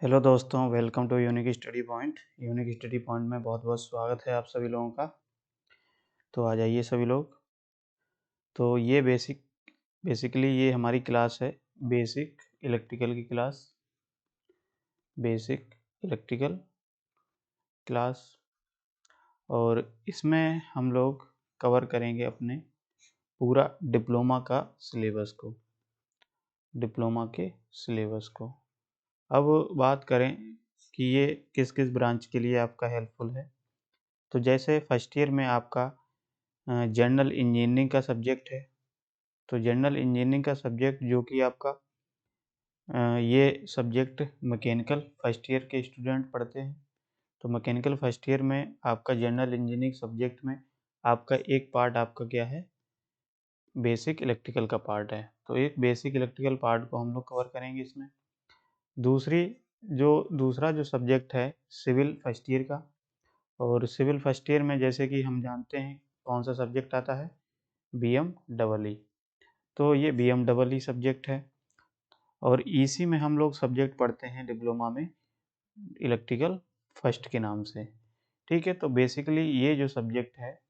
Hello दोस्तों, welcome to Unique Study Point. Unique Study Point में बहुत बहुत स्वागत है आप सभी लोगों का। तो आ जाइए सभी लोग। तो ये बेसिकली ये हमारी क्लास है, बेसिक इलेक्ट्रिकल की क्लास, बेसिक इलेक्ट्रिकल क्लास। और इसमें हम लोग कवर करेंगे अपने पूरा डिप्लोमा का सिलेबस को, डिप्लोमा के सिलेबस को। अब बात करें कि ये किस किस ब्रांच के लिए आपका हेल्पफुल है। तो जैसे फर्स्ट ईयर में आपका जनरल इंजीनियरिंग का सब्जेक्ट है। तो जनरल इंजीनियरिंग का सब्जेक्ट जो कि आपका ये सब्जेक्ट मैकेनिकल फर्स्ट ईयर के स्टूडेंट पढ़ते हैं। तो मैकेनिकल फर्स्ट ईयर में आपका जनरल इंजीनियरिंग सब्जेक्ट में आपका एक पार्ट आपका क्या है, बेसिक इलेक्ट्रिकल का पार्ट है। तो एक बेसिक इलेक्ट्रिकल पार्ट को हम लोग कवर करेंगे इसमें। दूसरी दूसरा जो सब्जेक्ट है सिविल फर्स्ट ईयर का। और सिविल फर्स्ट ईयर में जैसे कि हम जानते हैं कौन सा सब्जेक्ट आता है, BM तो ये BM सब्जेक्ट है। और इसी में हम लोग सब्जेक्ट पढ़ते हैं डिप्लोमा में इलेक्ट्रिकल फर्स्ट के नाम से। ठीक है, तो बेसिकली ये जो सब्जेक्ट है,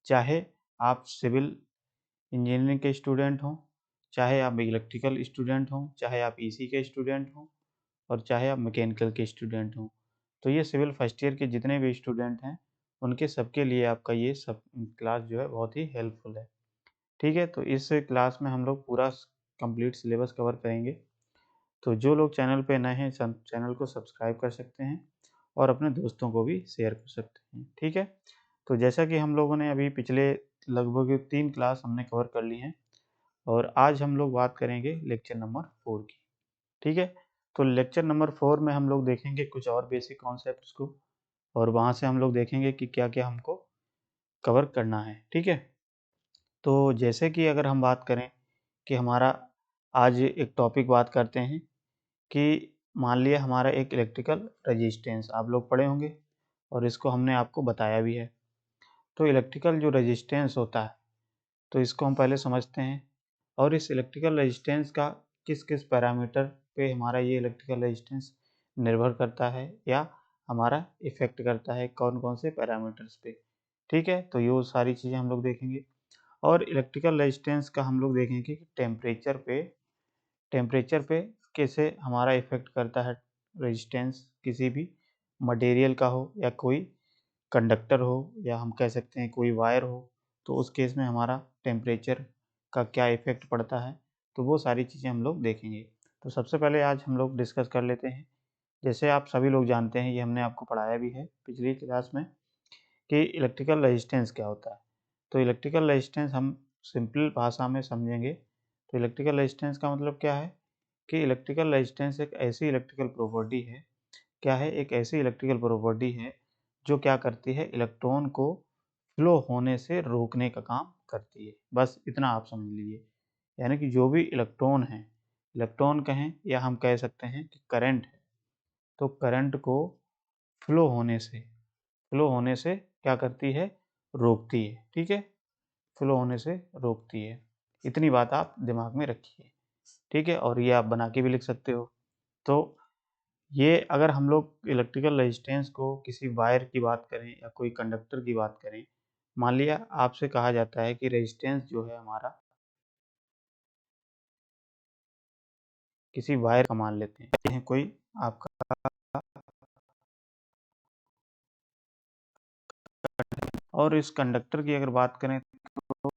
चाहे आप सिविल इंजीनियरिंग के स्टूडेंट हों, चाहे आप इलेक्ट्रिकल स्टूडेंट हों, चाहे आप EC के स्टूडेंट हों, और चाहे आप मैकेनिकल के स्टूडेंट हों, तो ये सिविल फर्स्ट ईयर के जितने भी स्टूडेंट हैं उनके सबके लिए आपका ये सब क्लास जो है बहुत ही हेल्पफुल है। ठीक है, तो इस क्लास में हम लोग पूरा कंप्लीट सिलेबस कवर करेंगे। तो जो लोग चैनल पे नए हैं चैनल को सब्सक्राइब कर सकते हैं और अपने दोस्तों को भी शेयर कर सकते हैं। ठीक है, तो जैसा कि हम लोगों ने अभी पिछले लगभग 3 क्लास हमने कवर कर ली हैं और आज हम लोग बात करेंगे लेक्चर नंबर 4 की। ठीक है, तो लेक्चर नंबर 4 में हम लोग देखेंगे कुछ और बेसिक कॉन्सेप्ट्स को और वहाँ से हम लोग देखेंगे कि क्या क्या हमको कवर करना है। ठीक है, तो जैसे कि अगर हम बात करें कि हमारा आज एक टॉपिक बात करते हैं कि मान लिया हमारा एक इलेक्ट्रिकल रेजिस्टेंस आप लोग पढ़े होंगे और इसको हमने आपको बताया भी है। तो इलेक्ट्रिकल जो रेजिस्टेंस होता है तो इसको हम पहले समझते हैं और इस इलेक्ट्रिकल रेजिस्टेंस का किस किस पैरामीटर पे हमारा ये इलेक्ट्रिकल रेजिस्टेंस निर्भर करता है या हमारा इफेक्ट करता है, कौन कौन से पैरामीटर्स पे। ठीक है, तो ये सारी चीज़ें हम लोग देखेंगे। और इलेक्ट्रिकल रेजिस्टेंस का हम लोग देखेंगे कि टेम्परेचर पे कैसे हमारा इफेक्ट करता है रेजिस्टेंस, किसी भी मटेरियल का हो या कोई कंडक्टर हो या हम कह सकते हैं कोई वायर हो, तो उस केस में हमारा टेम्परेचर का क्या इफेक्ट पड़ता है। तो वो सारी चीज़ें हम लोग देखेंगे। तो सबसे पहले आज हम लोग डिस्कस कर लेते हैं। जैसे आप सभी लोग जानते हैं, ये हमने आपको पढ़ाया भी है पिछली क्लास में कि इलेक्ट्रिकल रेजिस्टेंस क्या होता है। तो इलेक्ट्रिकल रेजिस्टेंस हम सिंपल भाषा में समझेंगे तो इलेक्ट्रिकल रेजिस्टेंस का मतलब क्या है कि इलेक्ट्रिकल रेजिस्टेंस एक ऐसी इलेक्ट्रिकल प्रॉपर्टी है, क्या है, एक ऐसी इलेक्ट्रिकल प्रॉपर्टी है जो क्या करती है, इलेक्ट्रॉन को फ्लो होने से रोकने का काम करती है। बस इतना आप समझ लीजिए। यानी कि जो भी इलेक्ट्रॉन है, इलेक्ट्रॉन कहें या हम कह सकते हैं कि करंट है, तो करंट को फ्लो होने से क्या करती है, रोकती है। ठीक है, फ्लो होने से रोकती है। इतनी बात आप दिमाग में रखिए। ठीक है, और ये आप बना के भी लिख सकते हो। तो ये अगर हम लोग इलेक्ट्रिकल रेजिस्टेंस को किसी वायर की बात करें या कोई कंडक्टर की बात करें, मान लिया आपसे कहा जाता है कि रेजिस्टेंस जो है हमारा किसी वायर का मान लेते हैं कोई आपका, और इस कंडक्टर की अगर बात करें तो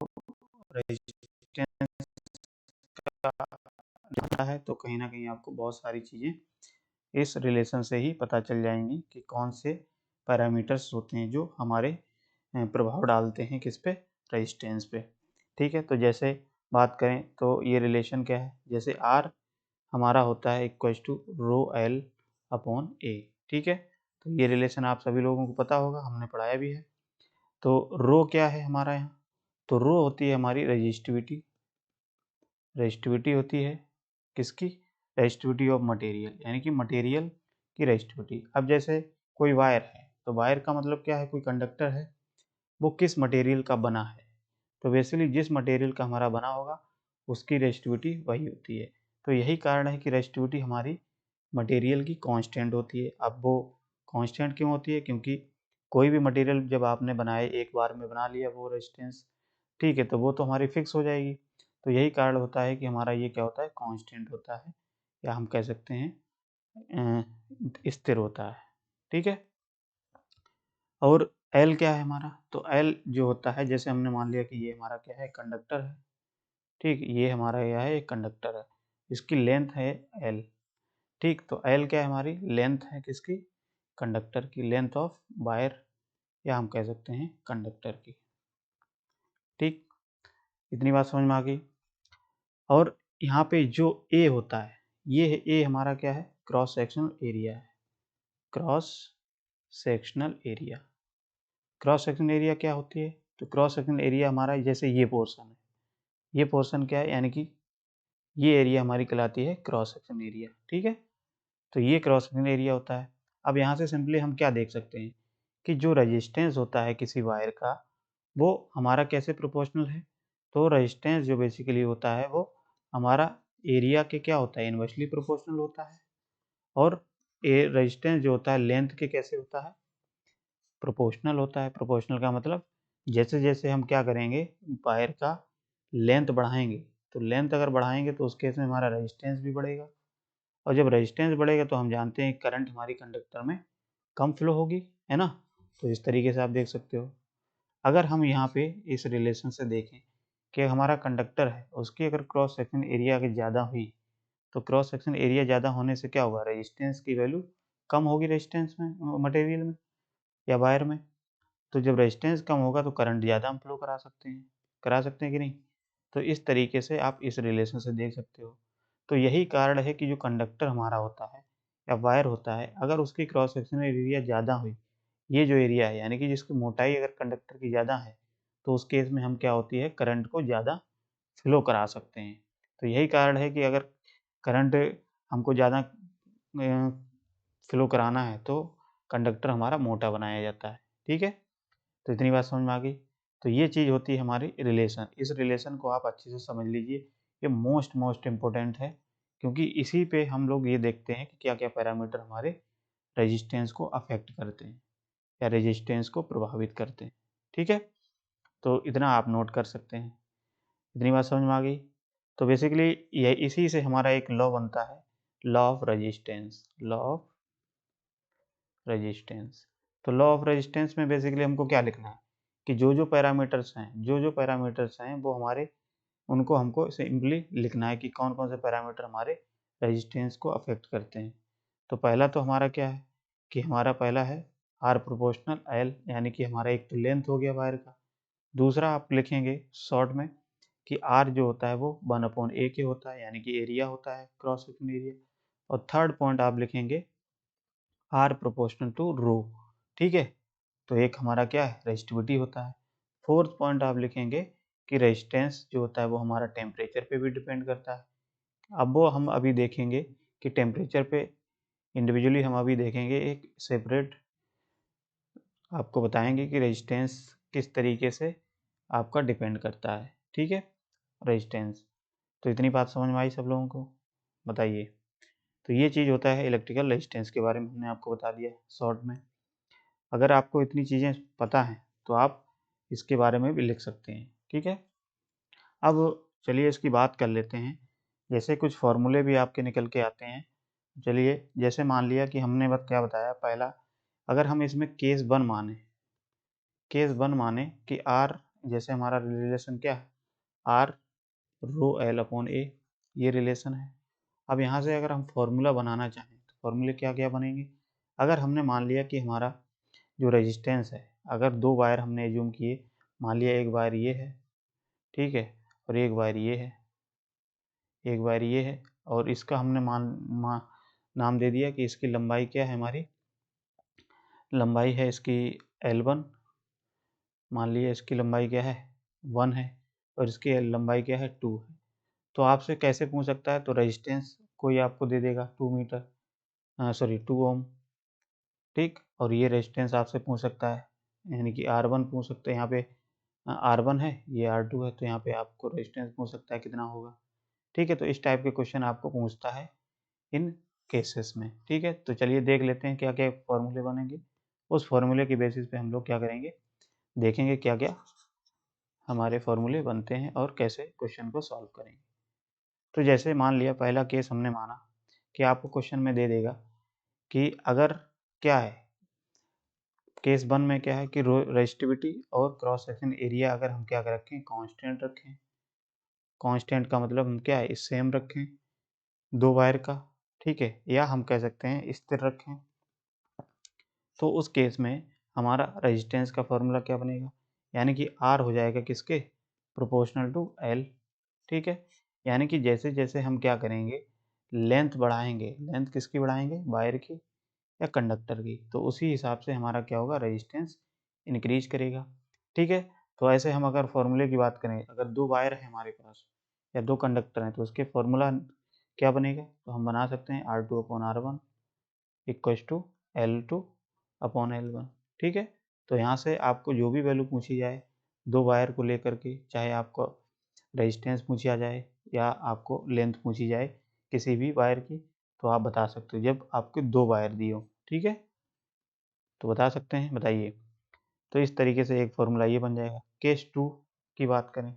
रेजिस्टेंस का जाता है, तो कहीं ना कहीं आपको बहुत सारी चीज़ें इस रिलेशन से ही पता चल जाएंगी कि कौन से पैरामीटर्स होते हैं जो हमारे प्रभाव डालते हैं किस पे, रेजिस्टेंस पे। ठीक है, तो जैसे बात करें तो ये रिलेशन क्या है, जैसे R हमारा होता है equals to rho L upon A. ठीक है, तो ये रिलेशन आप सभी लोगों को पता होगा, हमने पढ़ाया भी है। तो रो क्या है हमारा यहाँ, तो रो होती है हमारी रेजिस्टिविटी, रेजिस्टिविटी होती है किसकी, रेजिस्टिविटी ऑफ मटेरियल, यानी कि मटेरियल की रेजिस्टिविटी। अब जैसे कोई वायर है, तो वायर का मतलब क्या है, कोई कंडक्टर है, वो किस मटेरियल का बना है, तो बेसिकली जिस मटेरियल का हमारा बना होगा उसकी रेजिस्टिविटी वही होती है। तो यही कारण है कि रेजिस्टिविटी हमारी मटेरियल की कांस्टेंट होती है। अब वो कांस्टेंट क्यों होती है? क्योंकि कोई भी मटेरियल जब आपने बनाए, एक बार में बना लिया वो रेजिस्टेंस, ठीक है, तो वो तो हमारी फिक्स हो जाएगी। तो यही कारण होता है कि हमारा ये क्या होता है, कांस्टेंट होता है, या हम कह सकते हैं स्थिर होता है, ठीक है। और एल क्या है हमारा? तो एल जो होता है, जैसे हमने मान लिया कि ये हमारा क्या है, कंडक्टर है, ठीक, ये हमारा यह है एक कंडक्टर है, इसकी लेंथ है एल, ठीक। तो एल क्या है, हमारी लेंथ है किसकी, कंडक्टर की, लेंथ ऑफ वायर, या हम कह सकते हैं कंडक्टर की, ठीक। इतनी बात समझ में आ गई। और यहाँ पे जो ए होता है, ये है ए हमारा क्या है, क्रॉस सेक्शनल एरिया है, cross sectional area. Cross sectional area क्या होती है? तो क्रॉस सेक्शनल एरिया हमारा जैसे ये पोर्शन है, ये पोर्शन क्या है, यानी कि ये एरिया हमारी कहलाती है क्रॉस सेक्शन एरिया, ठीक है। तो ये क्रॉस सेक्शन एरिया होता है। अब यहाँ से सिंपली हम क्या देख सकते हैं कि जो रेजिस्टेंस होता है किसी वायर का, वो हमारा कैसे प्रोपोर्शनल है? तो रेजिस्टेंस जो बेसिकली होता है वो हमारा एरिया के क्या होता है, इनवर्सली प्रोपोर्शनल होता है। और रेजिस्टेंस जो होता है लेंथ के कैसे होता है, प्रोपोर्शनल होता है। प्रोपोर्शनल का मतलब जैसे जैसे हम क्या करेंगे, वायर का लेंथ बढ़ाएंगे, तो लेंथ अगर बढ़ाएंगे तो उस केस में हमारा रेजिस्टेंस भी बढ़ेगा, और जब रेजिस्टेंस बढ़ेगा तो हम जानते हैं करंट हमारी कंडक्टर में कम फ्लो होगी, है ना। तो इस तरीके से आप देख सकते हो। अगर हम यहाँ पे इस रिलेशन से देखें कि हमारा कंडक्टर है, उसकी अगर क्रॉस सेक्शन एरिया की ज़्यादा हुई, तो क्रॉस सेक्शन एरिया ज़्यादा होने से क्या होगा, रेजिस्टेंस की वैल्यू कम होगी, रेजिस्टेंस में, मटेरियल में या वायर में। तो जब रेजिस्टेंस कम होगा तो करंट ज़्यादा हम फ्लो करा सकते हैं कि नहीं। तो इस तरीके से आप इस रिलेशन से देख सकते हो। तो यही कारण है कि जो कंडक्टर हमारा होता है या वायर होता है, अगर उसकी क्रॉस सेक्शनल एरिया ज़्यादा हुई, ये जो एरिया है यानी कि जिसकी मोटाई अगर कंडक्टर की ज़्यादा है, तो उस केस में हम क्या होती है, करंट को ज़्यादा फ्लो करा सकते हैं। तो यही कारण है कि अगर करंट हमको ज़्यादा फ्लो कराना है तो कंडक्टर हमारा मोटा बनाया जाता है, ठीक है। तो इतनी बात समझ में आ गई। तो ये चीज़ होती है हमारी रिलेशन। इस रिलेशन को आप अच्छे से समझ लीजिए, ये मोस्ट इम्पोर्टेंट है, क्योंकि इसी पे हम लोग ये देखते हैं कि क्या क्या पैरामीटर हमारे रेजिस्टेंस को अफेक्ट करते हैं या रेजिस्टेंस को प्रभावित करते हैं, ठीक है। तो इतना आप नोट कर सकते हैं। इतनी बात समझ में आ गई। तो बेसिकली ये इसी से हमारा एक लॉ बनता है, law of resistance, law of resistance. तो लॉ ऑफ रेजिस्टेंस में बेसिकली हमको क्या लिखना है कि जो पैरामीटर्स हैं वो हमारे, उनको हमको सिंपली लिखना है कि कौन कौन से पैरामीटर हमारे रेजिस्टेंस को अफेक्ट करते हैं। तो पहला तो हमारा क्या है कि हमारा पहला है आर प्रोपोर्शनल एल, यानी कि हमारा एक तो लेंथ हो गया वायर का। दूसरा आप लिखेंगे शॉर्ट में कि आर जो होता है वो 1/A के होता है, यानी कि एरिया होता है, क्रॉस सेक्शन एरिया। और थर्ड पॉइंट आप लिखेंगे आर प्रोपोर्शनल टू रो, ठीक है। तो एक हमारा क्या है, रेजिस्टिविटी होता है। फोर्थ पॉइंट आप लिखेंगे कि रेजिस्टेंस जो होता है वो हमारा टेम्परेचर पे भी डिपेंड करता है। अब वो हम अभी देखेंगे कि टेम्परेचर पे इंडिविजुअली हम अभी देखेंगे, एक सेपरेट आपको बताएंगे कि रेजिस्टेंस किस तरीके से आपका डिपेंड करता है, ठीक है, रेजिस्टेंस। तो इतनी बात समझ में आई सब लोगों को? बताइए। तो ये चीज़ होता है इलेक्ट्रिकल रेजिस्टेंस के बारे में हमने आपको बता दिया शॉर्ट में। अगर आपको इतनी चीज़ें पता हैं तो आप इसके बारे में भी लिख सकते हैं, ठीक है। अब चलिए इसकी बात कर लेते हैं। जैसे कुछ फॉर्मूले भी आपके निकल के आते हैं। चलिए, जैसे मान लिया कि हमने क्या बताया, पहला अगर हम इसमें केस वन माने कि आर, जैसे हमारा रिलेशन क्या है, आर रो एल अपॉन ए, ये रिलेशन है। अब यहाँ से अगर हम फॉर्मूला बनाना चाहें तो फॉर्मूले क्या क्या बनेंगे। अगर हमने मान लिया कि हमारा जो रेजिस्टेंस है, अगर दो वायर हमने एज्यूम किए, मान लिया एक वायर ये है, ठीक है, और एक वायर ये है, एक वायर ये है, और इसका हमने नाम दे दिया कि इसकी लंबाई क्या है, हमारी लंबाई है इसकी L1, मान लिया इसकी लंबाई क्या है 1 है, और इसकी लंबाई क्या है 2 है। तो आपसे कैसे पूछ सकता है, तो रेजिस्टेंस कोई आपको दे देगा 2 मीटर, सॉरी 2 ओम, ठीक। और ये रेजिस्टेंस आपसे पूछ सकता है, यानी कि R1 पूछ सकते हैं, यहाँ पे R1 है, ये R2 है, तो यहाँ पे आपको रेजिस्टेंस पूछ सकता है कितना होगा, ठीक है। तो इस टाइप के क्वेश्चन आपको पूछता है इन केसेस में। ठीक है, तो चलिए देख लेते हैं क्या क्या फॉर्मूले बनेंगे। उस फॉर्मूले की बेसिस पे हम लोग क्या करेंगे, देखेंगे क्या क्या हमारे फॉर्मूले बनते हैं और कैसे क्वेश्चन को सॉल्व करेंगे। तो जैसे मान लिया पहला केस हमने माना कि आपको क्वेश्चन में दे देगा कि अगर क्या है, केस 1 में क्या है कि रेजिस्टिविटी और क्रॉस सेक्शन एरिया अगर हम क्या रखें, कांस्टेंट रखें। कांस्टेंट का मतलब हम क्या है, सेम रखें दो वायर का, ठीक है, या हम कह सकते हैं स्थिर रखें। तो उस केस में हमारा रेजिस्टेंस का फॉर्मूला क्या बनेगा, यानी कि आर हो जाएगा किसके, प्रोपोर्शनल टू एल। ठीक है, यानी कि जैसे जैसे हम क्या करेंगे, लेंथ बढ़ाएंगे, लेंथ किसकी बढ़ाएंगे, वायर की या कंडक्टर की, तो उसी हिसाब से हमारा क्या होगा, रेजिस्टेंस इंक्रीज करेगा। ठीक है, तो ऐसे हम अगर फॉर्मूले की बात करें, अगर दो वायर है हमारे पास या दो कंडक्टर हैं तो उसके फॉर्मूला क्या बनेगा, तो हम बना सकते हैं R2/R1 इक्वल टू L2/L1। ठीक है, तो यहाँ से आपको जो भी वैल्यू पूछी जाए दो वायर को लेकर के, चाहे आपको रेजिस्टेंस पूछा जाए या आपको लेंथ पूछी जाए किसी भी वायर की, तो आप बता सकते हो जब आपके दो वायर दिए हो। ठीक है, तो बता सकते हैं, बताइए। तो इस तरीके से एक फॉर्मूला ये बन जाएगा। केस 2 की बात करें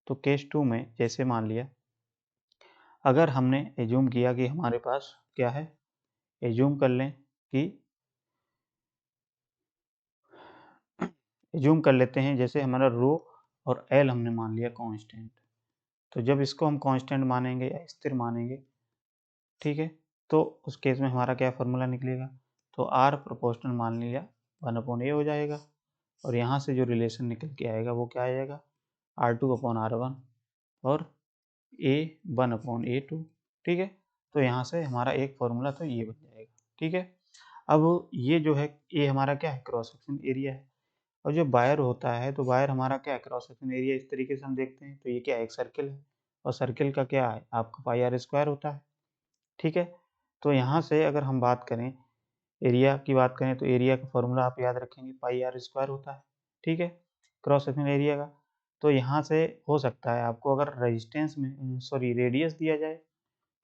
तो केस 2 में जैसे मान लिया अगर हमने एज्यूम किया कि हमारे पास क्या है, एज्यूम कर लें कि एज्यूम कर लेते हैं जैसे हमारा रो और एल हमने मान लिया कांस्टेंट। तो जब इसको हम कांस्टेंट मानेंगे या स्थिर मानेंगे, ठीक है, तो उस केस में हमारा क्या फॉर्मूला निकलेगा, तो आर प्रोपोर्शनल मान लिया 1/a हो जाएगा, और यहाँ से जो रिलेशन निकल के आएगा वो क्या आएगा, R2/R1 और A1/A2। ठीक है, तो यहाँ से हमारा एक फॉर्मूला तो ये बन जाएगा। ठीक है, अब ये जो है ये हमारा क्या है, क्रॉस सेक्शन एरिया है, और जो वायर होता है तो वायर हमारा क्या है, क्रॉस सेक्शन एरिया इस तरीके से हम देखते हैं, तो ये क्या है, एक सर्किल है, और सर्किल का क्या है आपका πr² होता है। ठीक है, तो यहाँ से अगर हम बात करें एरिया की बात करें तो एरिया का फॉर्मूला आप याद रखेंगे πr² होता है। ठीक है, क्रॉस सेक्शन एरिया का। तो यहाँ से हो सकता है आपको अगर रेजिस्टेंस में सॉरी रेडियस दिया जाए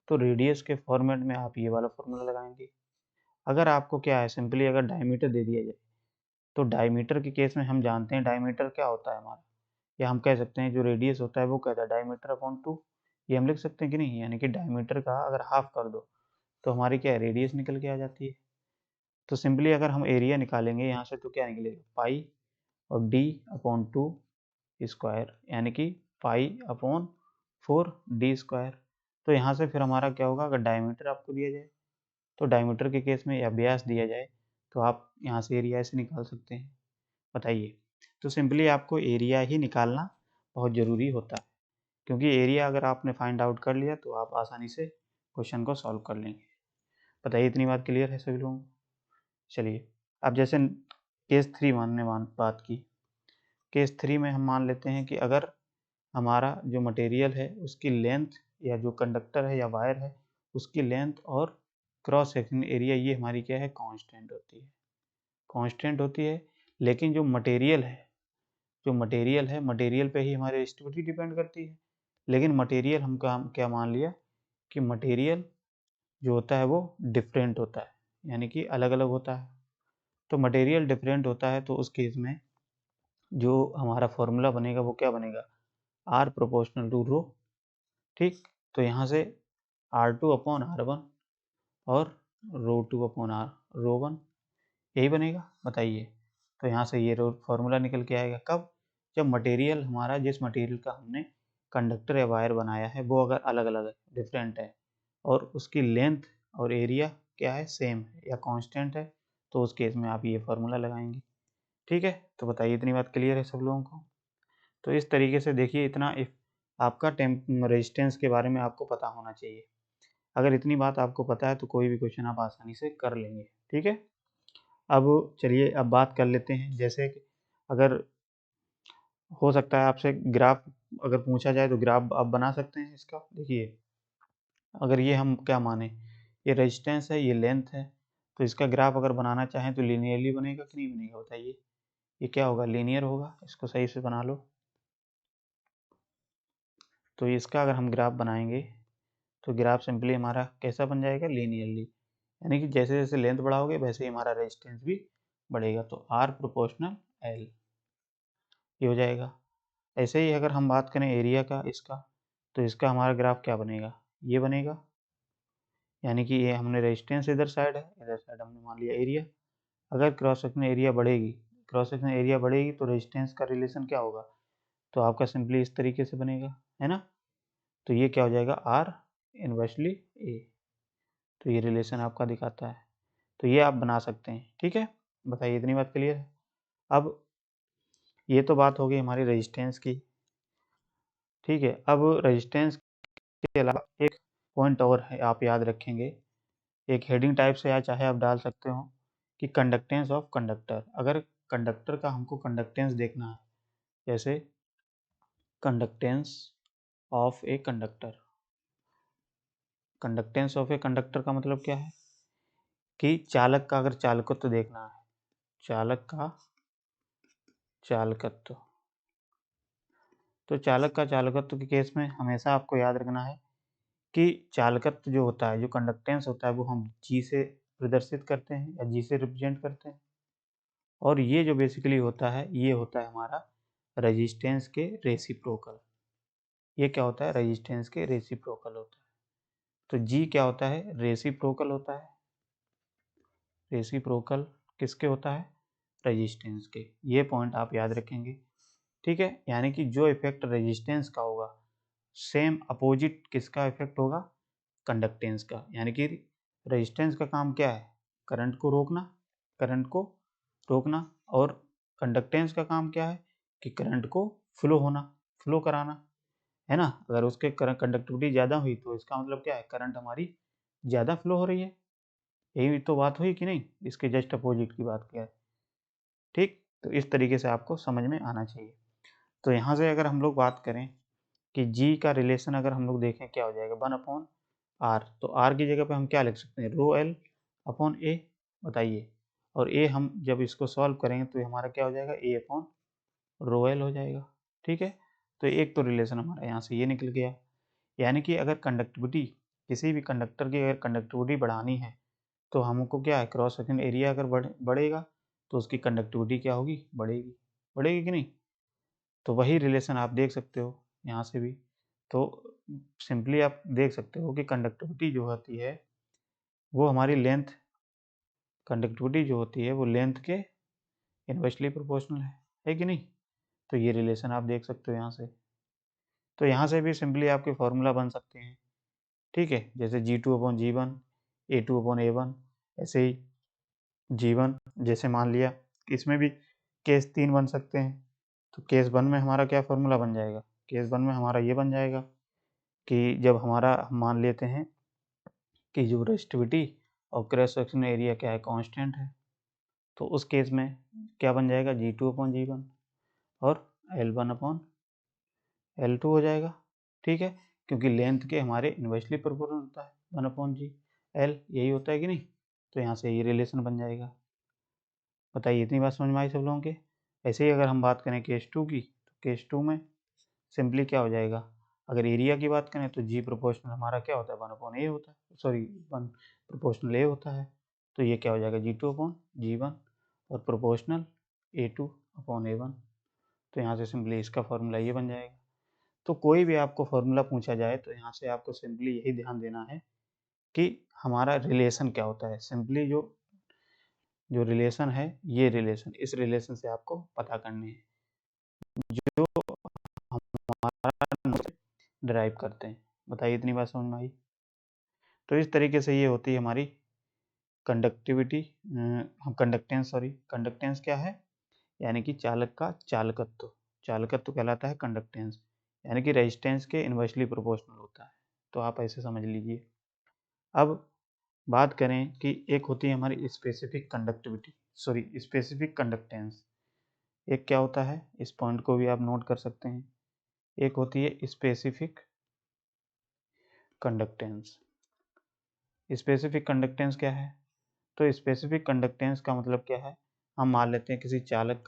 तो रेडियस के फॉर्मेट में आप ये वाला फॉर्मूला लगाएंगे। अगर आपको क्या है, सिंपली अगर डायमीटर दे दिया जाए तो डायमीटर के केस में हम जानते हैं डायमीटर क्या होता है हमारा, या हम कह सकते हैं जो रेडियस होता है वो कहता है डायमीटर/2। ये हम लिख सकते हैं कि नहीं, यानी कि डायमीटर का अगर हाफ कर दो तो हमारी क्या है, रेडियस निकल के आ जाती है। तो सिंपली अगर हम एरिया निकालेंगे यहाँ से तो क्या निकलेगा, पाई और D/2 स्क्वायर, यानी कि π/4D²। तो यहाँ से फिर हमारा क्या होगा, अगर डायमीटर आपको दिया जाए तो डायमीटर के केस में या व्यास दिया जाए तो आप यहाँ से एरिया ऐसे निकाल सकते हैं। बताइए, तो सिंपली आपको एरिया ही निकालना बहुत ज़रूरी होता है, क्योंकि एरिया अगर आपने फाइंड आउट कर लिया तो आप आसानी से क्वेश्चन को सॉल्व कर लेंगे। बताइए, इतनी बात क्लियर है सभी लोगों को। चलिए, अब जैसे केस 3 बात की, केस 3 में हम मान लेते हैं कि अगर हमारा जो मटेरियल है उसकी लेंथ या जो कंडक्टर है या वायर है उसकी लेंथ और क्रॉस सेक्शन एरिया ये हमारी क्या है, कांस्टेंट होती है, कांस्टेंट होती है। लेकिन जो मटेरियल है, जो मटेरियल है मटेरियल पे ही हमारी रेजिस्टिविटी डिपेंड करती है। लेकिन मटेरियल हम क्या मान लिया कि मटेरियल जो होता है वो डिफरेंट होता है, यानी कि अलग अलग होता है। तो मटेरियल डिफरेंट होता है तो उस केस में जो हमारा फॉर्मूला बनेगा वो क्या बनेगा, आर प्रोपोर्शनल टू रो। ठीक, तो यहाँ से R2/R1 और रो1 यही बनेगा। बताइए, तो यहाँ से ये फॉर्मूला निकल के आएगा कब, जब मटेरियल हमारा जिस मटेरियल का हमने कंडक्टर या वायर बनाया है वो अगर अलग अलग है, डिफरेंट है, और उसकी लेंथ और एरिया क्या है, सेम है या कांस्टेंट है, तो उस केस में आप ये फॉर्मूला लगाएंगे। ठीक है, तो बताइए, इतनी बात क्लियर है सब लोगों को। तो इस तरीके से देखिए, इतना आपका रेजिस्टेंस के बारे में आपको पता होना चाहिए। अगर इतनी बात आपको पता है तो कोई भी क्वेश्चन आप आसानी से कर लेंगे। ठीक है, अब चलिए अब बात कर लेते हैं, जैसे कि अगर हो सकता है आपसे ग्राफ अगर पूछा जाए तो ग्राफ आप बना सकते हैं इसका। देखिए, अगर ये हम क्या माने, ये रेजिस्टेंस है, ये लेंथ है, तो इसका ग्राफ अगर बनाना चाहें तो लीनियरली बनेगा कि नहीं बनेगा, बताइए। ये क्या होगा, लीनियर होगा। इसको सही से बना लो। तो इसका अगर हम ग्राफ बनाएंगे तो ग्राफ सिंपली हमारा कैसा बन जाएगा, लीनियरली, यानी कि जैसे जैसे लेंथ बढ़ाओगे वैसे ही हमारा रेजिस्टेंस भी बढ़ेगा, तो R प्रोपोर्शनल L ये हो जाएगा। ऐसे ही अगर हम बात करें एरिया का इसका, तो इसका हमारा ग्राफ क्या बनेगा, ये बनेगा, यानी कि ये हमने रेजिस्टेंस इधर साइड है, इधर साइड हमने मान लिया एरिया। अगर क्रॉस सेक्शन एरिया बढ़ेगी, क्रॉस सेक्शन एरिया बढ़ेगी तो रेजिस्टेंस का रिलेशन क्या होगा, तो आपका सिंपली इस तरीके से बनेगा, है ना। तो ये क्या हो जाएगा, R इनवर्सली A, तो ये रिलेशन आपका दिखाता है। तो ये आप बना सकते हैं, ठीक है। बताइए, इतनी बात क्लियर है। अब ये तो बात हो गई हमारी रेजिस्टेंस की, ठीक है। अब रेजिस्टेंस के अलावा एक पॉइंट और है, आप याद रखेंगे, एक हेडिंग टाइप से या चाहे आप डाल सकते हो कि कंडक्टेंस ऑफ कंडक्टर। अगर कंडक्टर का हमको कंडक्टेंस देखना है, जैसे conductance of a conductor, conductance of a conductor का मतलब क्या है कि चालक का अगर चालकत्व देखना है, चालक का चालकत्व, तो चालक का चालकत्व के केस में हमेशा आपको याद रखना है कि चालकत्व जो होता है, जो कंडक्टेंस होता है, वो हम जी से प्रदर्शित करते हैं या जी से रिप्रेजेंट करते हैं, और ये जो बेसिकली होता है, ये होता है हमारा रेजिस्टेंस के रेसिप्रोकल। ये क्या होता है, रेजिस्टेंस के रेसिप्रोकल होता है। तो जी क्या होता है, रेसिप्रोकल होता है। रेसिप्रोकल किसके होता है, रेजिस्टेंस के। ये पॉइंट आप याद रखेंगे, ठीक है। यानी कि जो इफेक्ट रेजिस्टेंस का होगा, सेम अपोजिट किसका इफेक्ट होगा, कंडक्टेंस का। यानी कि रेजिस्टेंस का काम क्या है, करंट को रोकना, करंट को रोकना, और कंडक्टेंस का काम क्या है कि करंट को फ्लो होना, फ्लो कराना, है ना। अगर उसके कंडक्टिविटी ज़्यादा हुई तो इसका मतलब क्या है, करंट हमारी ज़्यादा फ्लो हो रही है। यही तो बात हुई कि नहीं, इसके जस्ट अपोजिट की बात किया है, ठीक। तो इस तरीके से आपको समझ में आना चाहिए। तो यहाँ से अगर हम लोग बात करें कि जी का रिलेशन अगर हम लोग देखें क्या हो जाएगा, 1/R, तो R की जगह पे हम क्या लिख सकते हैं, रो L अपॉन A, बताइए। और A हम जब इसको सॉल्व करेंगे तो हमारा क्या हो जाएगा, A अपॉन रो L हो जाएगा, ठीक है। तो एक तो रिलेशन हमारा यहाँ से ये निकल गया। यानी कि अगर कंडक्टिविटी, किसी भी कंडक्टर की अगर कंडक्टिविटी बढ़ानी है तो हमको क्या है, क्रॉस सेक्शन एरिया अगर बढ़ेगा तो उसकी कंडक्टिविटी क्या होगी, बढ़ेगी, बढ़ेगी कि नहीं। तो वही रिलेशन आप देख सकते हो यहाँ से भी। तो सिंपली आप देख सकते हो कि कंडक्टिविटी जो होती है वो हमारी लेंथ, कंडक्टिविटी जो होती है वो लेंथ के इन्वर्सली प्रोपोर्शनल है कि नहीं। तो ये रिलेशन आप देख सकते हो यहाँ से। तो यहाँ से भी सिंपली आपके फॉर्मूला बन सकते हैं, ठीक है। जैसे G2/G1, A2/A1, ऐसे ही G1, जैसे मान लिया इसमें भी केस 3 बन सकते हैं। तो केस 1 में हमारा क्या फॉर्मूला बन जाएगा, केस 1 में हमारा ये बन जाएगा कि जब हमारा हम मान लेते हैं कि जो रेजिस्टिविटी और क्रॉस सेक्शन एरिया क्या है, कांस्टेंट है, तो उस केस में क्या बन जाएगा, G2/G1 और L1/L2 हो जाएगा, ठीक है। क्योंकि लेंथ के हमारे इन्वर्सली प्रोपोर्शनल होता है 1/G, L यही होता है कि नहीं। तो यहाँ से ये रिलेशन बन जाएगा। बताइए, इतनी बात समझ में आई सब लोगों के। ऐसे ही अगर हम बात करें केस 2 की, तो केस 2 में सिंपली क्या हो जाएगा, अगर एरिया की बात करें तो जी प्रोपोर्शनल हमारा क्या होता है, 1/A होता है, सॉरी 1 प्रोपोर्शनल A होता है। तो ये क्या हो जाएगा, G2/G1 और प्रोपोर्शनल A2/A1। तो यहाँ से सिंपली इसका फॉर्मूला ये बन जाएगा। तो कोई भी आपको फॉर्मूला पूछा जाए तो यहाँ से आपको सिंपली यही ध्यान देना है कि हमारा रिलेशन क्या होता है। सिंपली जो जो रिलेशन है, ये रिलेशन, इस रिलेशन से आपको पता करनी है जो हमारा ड्राइव करते हैं। बताइए, इतनी बात समझ में आई। तो इस तरीके से ये होती है हमारी कंडक्टिविटी, कंडक्टेंस, सॉरी कंडक्टेंस क्या है, यानी कि चालक का चालकत्व, चालकत्व कहलाता है कंडक्टेंस, यानी कि रेजिस्टेंस के इन्वर्सली प्रोपोर्शनल होता है। तो आप ऐसे समझ लीजिए। अब बात करें कि एक होती है हमारी specific conductivity, sorry specific conductance. एक क्या होता है, इस पॉइंट को भी आप नोट कर सकते हैं। एक होती है स्पेसिफिक कंडक्टेंस। स्पेसिफिक कंडक्टेंस क्या है, तो स्पेसिफिक कंडक्टेंस का मतलब क्या है, हम मान लेते हैं किसी चालक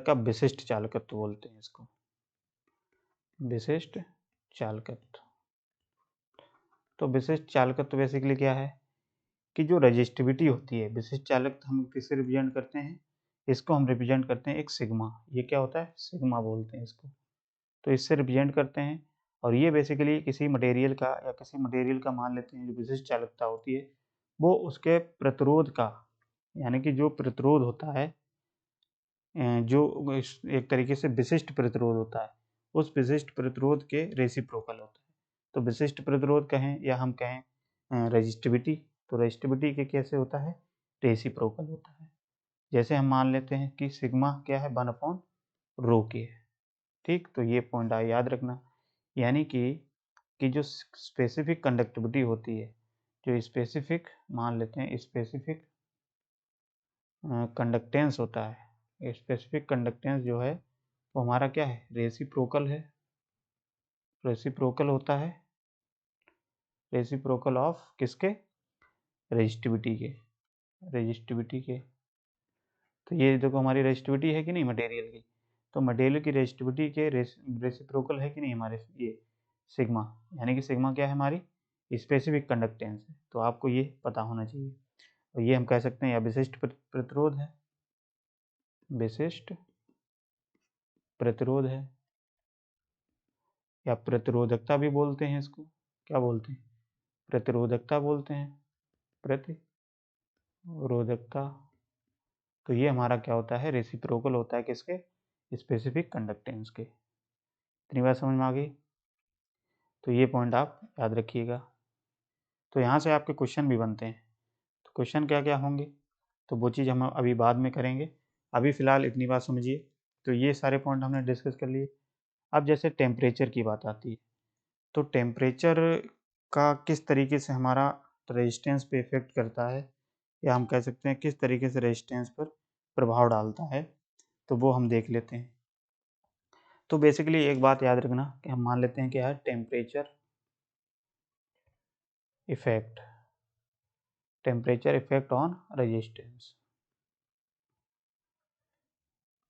का विशिष्ट चालकत्व बोलते हैं इसको, विशिष्ट चालकत्व। तो विशिष्ट चालकत्व बेसिकली क्या है कि जो रेजिस्टिविटी होती है, विशिष्ट चालकत्व हम किससे रिप्रेजेंट करते हैं, इसको हम रिप्रेजेंट करते हैं एक सिग्मा। ये क्या होता है, सिग्मा बोलते हैं इसको। तो इससे रिप्रेजेंट करते हैं और ये बेसिकली किसी मटेरियल का या किसी मटेरियल का मान लेते हैं जो विशिष्ट चालकता होती है वो उसके प्रतिरोध का, यानी कि जो प्रतिरोध होता है जो एक तरीके से विशिष्ट प्रतिरोध होता है, उस विशिष्ट प्रतिरोध के रेसिप्रोकल होता है। तो विशिष्ट प्रतिरोध कहें या हम कहें रेजिस्टिविटी, तो रेजिस्टिविटी के कैसे होता है, रेसिप्रोकल होता है। जैसे हम मान लेते हैं कि सिग्मा क्या है, 1/ρ की है। ठीक, तो ये पॉइंट याद रखना। यानी कि जो स्पेसिफिक कंडक्टिविटी होती है, जो स्पेसिफिक मान लेते हैं स्पेसिफिक कंडक्टेंस होता है, स्पेसिफिक कंडक्टेंस जो है वो हमारा क्या है, रेसिप्रोकल है। रेसिप्रोकल होता है, रेसिप्रोकल ऑफ किसके, रेजिस्टिविटी के, रेजिस्टिविटी के। तो ये देखो हमारी रेजिस्टिविटी है कि नहीं मटेरियल की, तो मटेरियल की रेजिस्टिविटी के रेसिप्रोकल है कि नहीं हमारे ये सिग्मा, यानी कि सिग्मा क्या है, हमारी स्पेसिफिक कंडक्टेंस है। तो आपको ये पता होना चाहिए। और ये हम कह सकते हैं या विशिष्ट प्रतिरोध है, विशिष्ट प्रतिरोध है, या प्रतिरोधकता भी बोलते हैं इसको। क्या बोलते हैं, प्रतिरोधकता बोलते हैं, प्रतिरोधकता। तो ये हमारा क्या होता है, रेसिप्रोकल होता है किसके, स्पेसिफिक कंडक्टेंस के। इतनी बात समझ में आ गई। तो ये पॉइंट आप याद रखिएगा। तो यहाँ से आपके क्वेश्चन भी बनते हैं। तो क्वेश्चन क्या क्या होंगे, तो वो चीज़ हम अभी बाद में करेंगे। अभी फ़िलहाल इतनी बात समझिए। तो ये सारे पॉइंट हमने डिस्कस कर लिए। अब जैसे टेम्परेचर की बात आती है, तो टेम्परेचर का किस तरीके से हमारा रेजिस्टेंस पे इफ़ेक्ट करता है, या हम कह सकते हैं किस तरीके से रेजिस्टेंस पर प्रभाव डालता है, तो वो हम देख लेते हैं। तो बेसिकली एक बात याद रखना कि हम मान लेते हैं क्या है, temperature effect, temperature effect on resistance,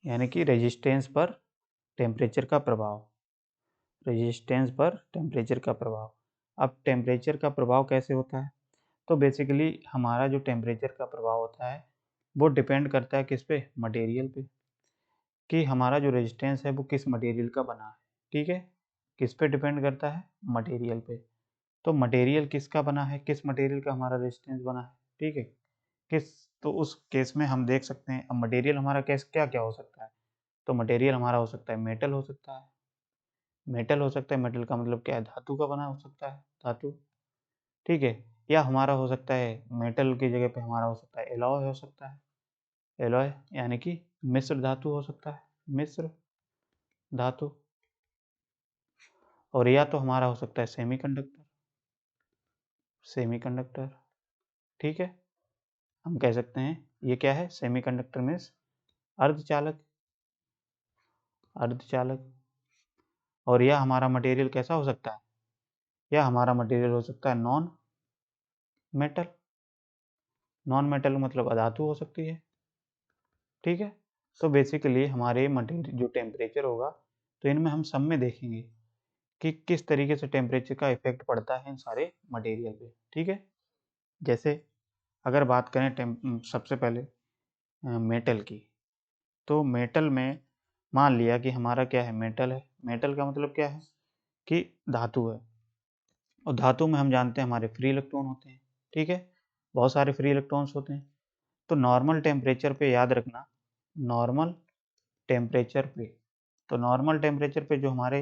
यानी कि रेजिस्टेंस पर टेम्परेचर का प्रभाव, रेजिस्टेंस पर टेम्परेचर का प्रभाव। अब टेम्परेचर का प्रभाव कैसे होता है, तो बेसिकली हमारा जो टेम्परेचर का प्रभाव होता है वो डिपेंड करता है किस पे, मटेरियल पे, कि हमारा जो रेजिस्टेंस है वो किस मटेरियल का बना है। ठीक है, किस पे डिपेंड करता है, मटेरियल पे। तो मटेरियल किसका बना है, किस मटेरियल का हमारा रेजिस्टेंस बना है। ठीक है, किस, तो उस केस में हम देख सकते हैं अब मटेरियल हमारा कैस क्या क्या हो सकता है। तो मटेरियल हमारा हो सकता है मेटल हो सकता है, मेटल हो सकता है, मेटल का मतलब क्या है, धातु का बना हो सकता है, धातु। ठीक है, या हमारा हो सकता है मेटल की जगह पे हमारा हो सकता है एलॉय हो सकता है, एलॉय यानी कि मिश्र धातु हो सकता है, मिश्र धातु। और या तो हमारा हो सकता है सेमीकंडक्टर, सेमीकंडक्टर। ठीक है, हम कह सकते हैं ये क्या है, सेमीकंडक्टर मीन्स अर्धचालक, अर्धचालक। और यह हमारा मटेरियल कैसा हो सकता है, या हमारा मटेरियल हो सकता है नॉन मेटल, नॉन मेटल मतलब अधातु हो सकती है। ठीक है, तो बेसिकली हमारे मटेरियल जो टेम्परेचर होगा, तो इनमें हम सब में देखेंगे कि किस तरीके से टेम्परेचर का इफेक्ट पड़ता है इन सारे मटेरियल पे। ठीक है, जैसे अगर बात करें सबसे पहले मेटल की, तो मेटल में मान लिया कि हमारा क्या है, मेटल है। मेटल का मतलब क्या है कि धातु है, और धातु में हम जानते हैं हमारे फ्री इलेक्ट्रॉन होते हैं। ठीक है, बहुत सारे फ्री इलेक्ट्रॉन्स होते हैं। तो नॉर्मल टेम्परेचर पे याद रखना, नॉर्मल टेम्परेचर पे, तो नॉर्मल टेम्परेचर पे जो हमारे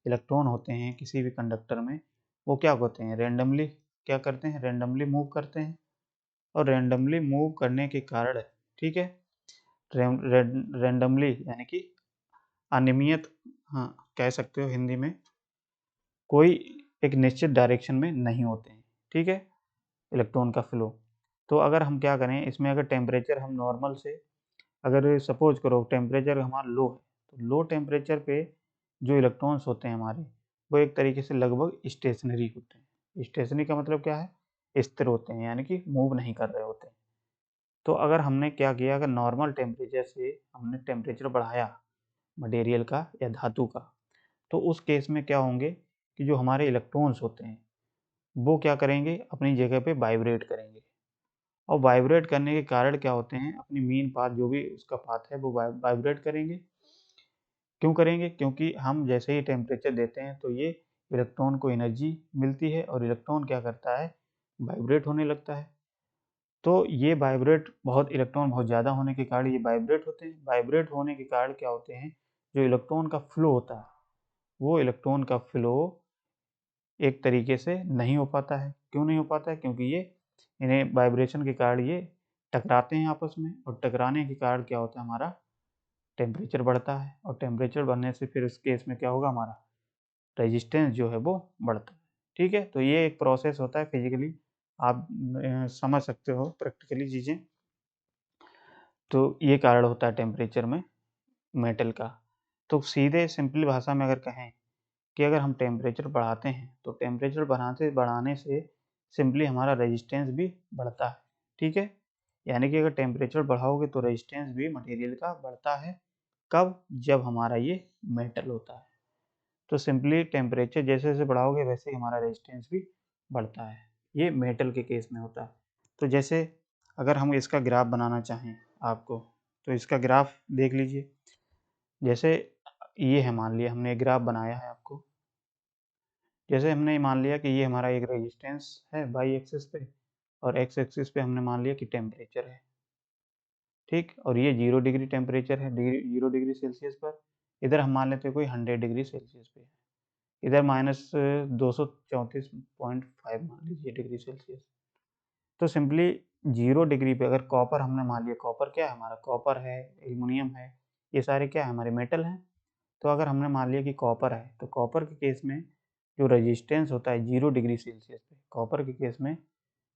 इलेक्ट्रॉन होते हैं किसी भी कंडक्टर में, वो क्या होते हैं, रेंडमली क्या करते हैं, रेंडमली मूव करते हैं। और रेंडमली मूव करने के कारण, ठीक है, रेंडमली यानी कि अनियमित, हाँ कह सकते हो हिंदी में, कोई एक निश्चित डायरेक्शन में नहीं होते हैं। ठीक है, इलेक्ट्रॉन का फ्लो। तो अगर हम क्या करें इसमें, अगर टेम्परेचर हम नॉर्मल से, अगर सपोज करो टेम्परेचर हमारा लो है, तो लो टेम्परेचर पे जो इलेक्ट्रॉन्स होते हैं हमारे, वो एक तरीके से लगभग स्टेशनरी होते हैं। स्टेशनरी का मतलब क्या है, स्थिर होते हैं, यानी कि मूव नहीं कर रहे होते हैं। तो अगर हमने क्या किया, अगर नॉर्मल टेम्परेचर से हमने टेम्परेचर बढ़ाया मटेरियल का या धातु का, तो उस केस में क्या होंगे कि जो हमारे इलेक्ट्रॉन्स होते हैं वो क्या करेंगे, अपनी जगह पे वाइब्रेट करेंगे। और वाइब्रेट करने के कारण क्या होते हैं, अपनी मीन पाथ जो भी उसका पाथ है वो वाइब्रेट करेंगे। क्यों करेंगे, क्योंकि हम जैसे ही टेम्परेचर देते हैं तो ये इलेक्ट्रॉन को एनर्जी मिलती है और इलेक्ट्रॉन क्या करता है, वाइब्रेट होने लगता है। तो ये वाइब्रेट इलेक्ट्रॉन बहुत ज़्यादा होने के कारण ये वाइब्रेट होते हैं। वाइब्रेट होने के कारण क्या होते हैं, जो इलेक्ट्रॉन का फ्लो होता है वो इलेक्ट्रॉन का फ्लो एक तरीके से नहीं हो पाता है। क्यों नहीं हो पाता है, क्योंकि ये इन्हें वाइब्रेशन के कारण ये टकराते हैं आपस में, और टकराने के कारण क्या होता है, हमारा टेम्परेचर बढ़ता है। और टेम्परेचर बढ़ने से फिर उस केस में क्या होगा, हमारा रेजिस्टेंस जो है वो बढ़ता है। ठीक है, तो ये एक प्रोसेस होता है फिजिकली, आप समझ सकते हो प्रैक्टिकली चीज़ें। तो ये कारण होता है टेम्परेचर में मेटल का। तो सीधे सिंपल भाषा में अगर कहें कि अगर हम टेम्परेचर बढ़ाते हैं तो टेम्परेचर बढ़ाने से सिंपली हमारा रेजिस्टेंस भी बढ़ता है। ठीक है, यानी कि अगर टेम्परेचर बढ़ाओगे तो रेजिस्टेंस भी मटेरियल का बढ़ता है। कब, जब हमारा ये मेटल होता है। तो सिंपली टेम्परेचर जैसे जैसे बढ़ाओगे वैसे ही हमारा रेजिस्टेंस भी बढ़ता है। ये मेटल के केस में होता है। तो जैसे अगर हम इसका ग्राफ बनाना चाहें आपको, तो इसका ग्राफ देख लीजिए। जैसे ये है, मान लिया हमने ग्राफ बनाया है आपको। जैसे हमने मान लिया कि ये हमारा एक रेजिस्टेंस है वाई एक्सिस पे, और एक्स एक्सिस पे हमने मान लिया कि टेम्परेचर है। ठीक, और ये 0 डिग्री टेम्परेचर है, 0 डिग्री सेल्सियस पर। इधर हम मान लेते हैं कोई 100 डिग्री सेल्सियस पे है। इधर -234.5 मान लीजिए डिग्री सेल्सियस। तो सिंपली 0 डिग्री पे अगर कॉपर हमने मान लिया, कॉपर क्या है हमारा, कॉपर है, एल्युमिनियम है, ये सारे क्या है, हमारे मेटल हैं। तो अगर हमने मान लिया कि कॉपर है, तो कॉपर के केस में जो रेजिस्टेंस होता है 0 डिग्री सेल्सियस पे, कॉपर के केस में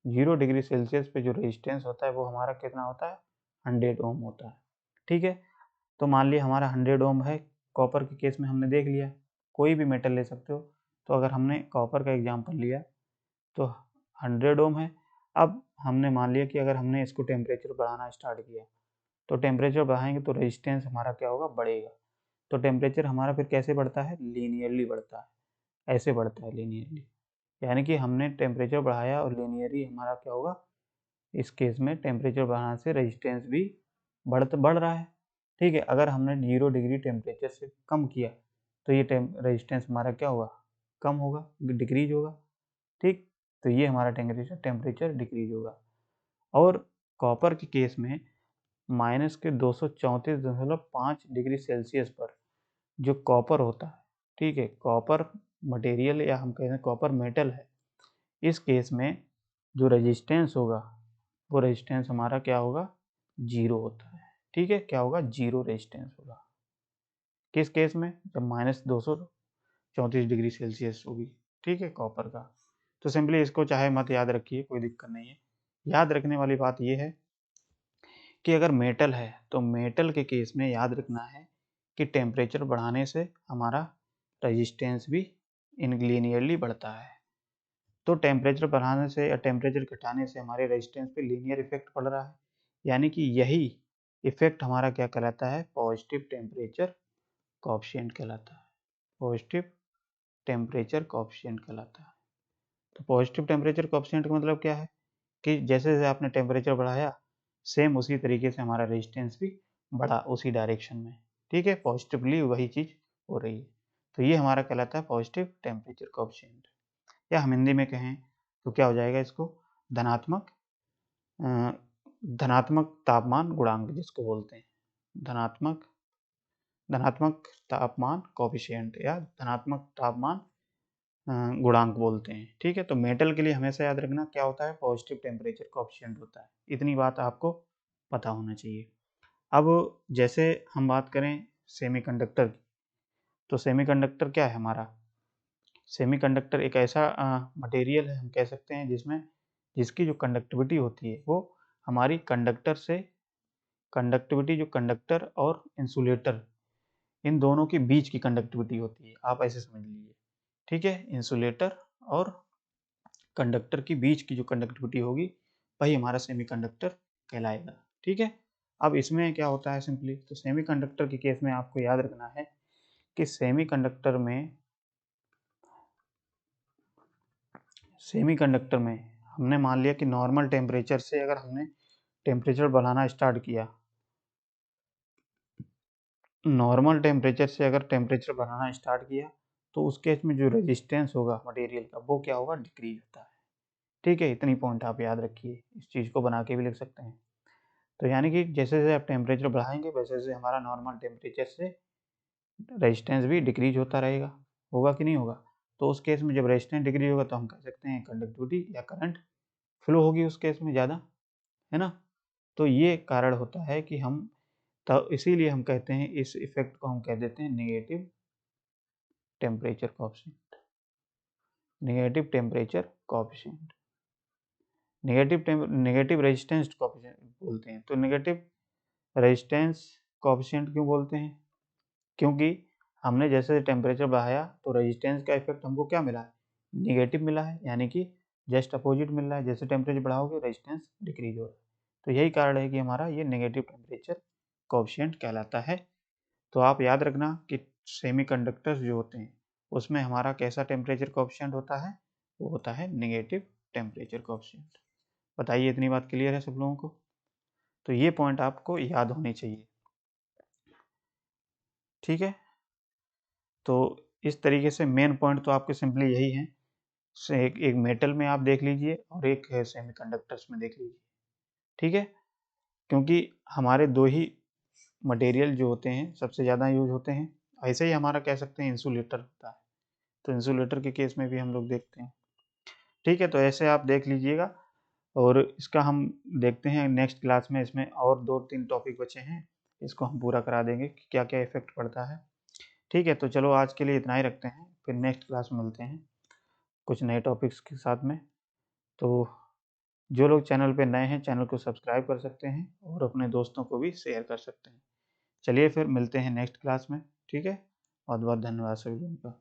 0 डिग्री सेल्सियस पे जो रेजिस्टेंस होता है वो हमारा कितना होता है, 100 ओम होता है। ठीक है, तो मान लिया हमारा 100 ओम है। कॉपर के केस में हमने देख लिया, कोई भी मेटल ले सकते हो। तो अगर हमने कॉपर का एग्जांपल लिया तो 100 ओम है। अब हमने मान लिया कि अगर हमने इसको टेम्परेचर बढ़ाना स्टार्ट किया, तो टेम्परेचर बढ़ाएंगे तो रेजिस्टेंस हमारा क्या होगा, बढ़ेगा। तो टेम्परेचर हमारा फिर कैसे बढ़ता है, लीनियरली बढ़ता है, ऐसे बढ़ता है लीनियरली। यानी कि हमने टेम्परेचर बढ़ाया और लीनियरली हमारा क्या होगा, इस केस में टेम्परेचर बढ़ाने से रेजिस्टेंस भी बढ़ रहा है। ठीक है, अगर हमने 0 डिग्री टेम्परेचर से कम किया तो ये रेजिस्टेंस हमारा क्या होगा, कम होगा, डिक्रीज होगा। ठीक, तो ये हमारा टेम्परेचर डिक्रीज होगा। और कॉपर के केस में माइनस के 234.5 डिग्री सेल्सियस पर जो कॉपर होता है, ठीक है, कॉपर मटेरियल या हम कहें कॉपर मेटल है, इस केस में जो रेजिस्टेंस होगा वो रेजिस्टेंस हमारा क्या होगा, जीरो होता है। ठीक है, क्या होगा, जीरो रेजिस्टेंस होगा। किस केस में, जब -234 डिग्री सेल्सियस होगी। ठीक है, कॉपर का। तो सिंपली इसको चाहे मत याद रखिए, कोई दिक्कत नहीं है। याद रखने वाली बात यह है कि अगर मेटल है तो मेटल के केस में याद रखना है कि टेम्परेचर बढ़ाने से हमारा रेजिस्टेंस भी लीनियरली बढ़ता है। तो टेम्परेचर बढ़ाने से या टेम्परेचर घटाने से हमारे रेजिस्टेंस पे लीनियर इफेक्ट पड़ रहा है। यानी कि यही इफेक्ट हमारा क्या कहलाता है, पॉजिटिव टेम्परेचर कोएफिशिएंट कहलाता है। पॉजिटिव टेम्परेचर कोएफिशिएंट कहलाता है। तो पॉजिटिव टेम्परेचर कोएफिशिएंट का मतलब क्या है कि जैसे जैसे आपने टेम्परेचर बढ़ाया, सेम उसी तरीके से हमारा रेजिस्टेंस भी बढ़ा उसी डायरेक्शन में। ठीक है, पॉजिटिवली वही चीज़ हो रही है। तो ये हमारा कहलाता है पॉजिटिव टेम्परेचर कोएफिशिएंट। या हम हिंदी में कहें तो क्या हो जाएगा इसको, धनात्मक धनात्मक तापमान गुणांक जिसको बोलते हैं, धनात्मक धनात्मक तापमान कोएफिशिएंट या धनात्मक तापमान गुणांक बोलते हैं। ठीक है, तो मेटल के लिए हमेशा याद रखना क्या होता है, पॉजिटिव टेम्परेचर कोएफिशिएंट होता है। इतनी बात आपको पता होना चाहिए। अब जैसे हम बात करें सेमीकंडक्टर की, तो सेमीकंडक्टर क्या है हमारा, सेमीकंडक्टर एक ऐसा मटेरियल है, हम कह सकते हैं जिसमें जिसकी जो कंडक्टिविटी होती है वो हमारी कंडक्टिविटी जो कंडक्टर और इंसुलेटर इन दोनों के बीच की कंडक्टिविटी होती है, आप ऐसे समझ लीजिए। ठीक है, इंसुलेटर और कंडक्टर के बीच की जो कंडक्टिविटी होगी वही हमारा सेमीकंडक्टर कहलाएगा। ठीक है, अब इसमें क्या होता है सिंपली, तो सेमीकंडक्टर के केस में आपको याद रखना है कि सेमीकंडक्टर में हमने मान लिया कि नॉर्मल टेम्परेचर से अगर हमने टेम्परेचर बढ़ाना स्टार्ट किया, नॉर्मल टेम्परेचर से अगर टेम्परेचर बढ़ाना स्टार्ट किया तो उस केस में जो रेजिस्टेंस होगा मटेरियल का वो क्या होगा, डिक्रीज होता है। ठीक है, इतनी पॉइंट आप याद रखिए, इस चीज़ को बना के भी लिख सकते हैं। तो यानी कि जैसे जैसे आप टेम्परेचर बढ़ाएंगे वैसे वैसे हमारा नॉर्मल टेम्परेचर से रेजिस्टेंस भी डिक्रीज होता रहेगा, होगा कि नहीं होगा। तो उस केस में जब रेजिस्टेंस डिक्रीज होगा तो हम कह सकते हैं कंडक्टिविटी या करंट फ्लो होगी उस केस में ज़्यादा, है ना। तो ये कारण होता है कि हम, तो इसीलिए हम कहते हैं इस इफेक्ट को हम कह देते हैं negative temperature coefficient, negative temperature coefficient, negative resistance coefficient बोलते हैं। तो नेगेटिव रेजिस्टेंस कोएफिशिएंट क्यों बोलते हैं, क्योंकि हमने जैसे टेम्परेचर बढ़ाया तो रेजिस्टेंस का इफेक्ट हमको क्या मिला है, निगेटिव मिला है, यानी कि जस्ट अपोजिट मिल रहा है। जैसे टेम्परेचर बढ़ाओगे रेजिस्टेंस डिक्रीज हो रहा है। तो यही कारण है कि हमारा ये नेगेटिव टेम्परेचर कोएफिशिएंट कहलाता है। तो आप याद रखना कि सेमीकंडक्टर्स जो होते हैं उसमें हमारा कैसा टेम्परेचर कोएफिशिएंट होता है, वो होता है नेगेटिव टेम्परेचर कोएफिशिएंट। बताइए, इतनी बात क्लियर है सब लोगों को। तो ये पॉइंट आपको याद होने चाहिए, ठीक है। तो इस तरीके से मेन पॉइंट तो आपके सिंपली यही हैं। एक मेटल में आप देख लीजिए और एक सेमीकंडक्टर्स में देख लीजिए, ठीक है। क्योंकि हमारे दो ही मटेरियल जो होते हैं सबसे ज़्यादा यूज होते हैं। ऐसे ही हमारा कह सकते हैं इंसुलेटर होता है, तो इंसुलेटर के केस में भी हम लोग देखते हैं, ठीक है। तो ऐसे आप देख लीजिएगा और इसका हम देखते हैं नेक्स्ट क्लास में। इसमें और 2-3 टॉपिक बचे हैं, इसको हम पूरा करा देंगे कि क्या क्या इफेक्ट पड़ता है, ठीक है। तो चलो आज के लिए इतना ही रखते हैं, फिर नेक्स्ट क्लास में मिलते हैं कुछ नए टॉपिक्स के साथ में। तो जो लोग चैनल पे नए हैं चैनल को सब्सक्राइब कर सकते हैं और अपने दोस्तों को भी शेयर कर सकते हैं। चलिए फिर मिलते हैं नेक्स्ट क्लास में, ठीक है। बहुत बहुत धन्यवाद सभी लोगों का।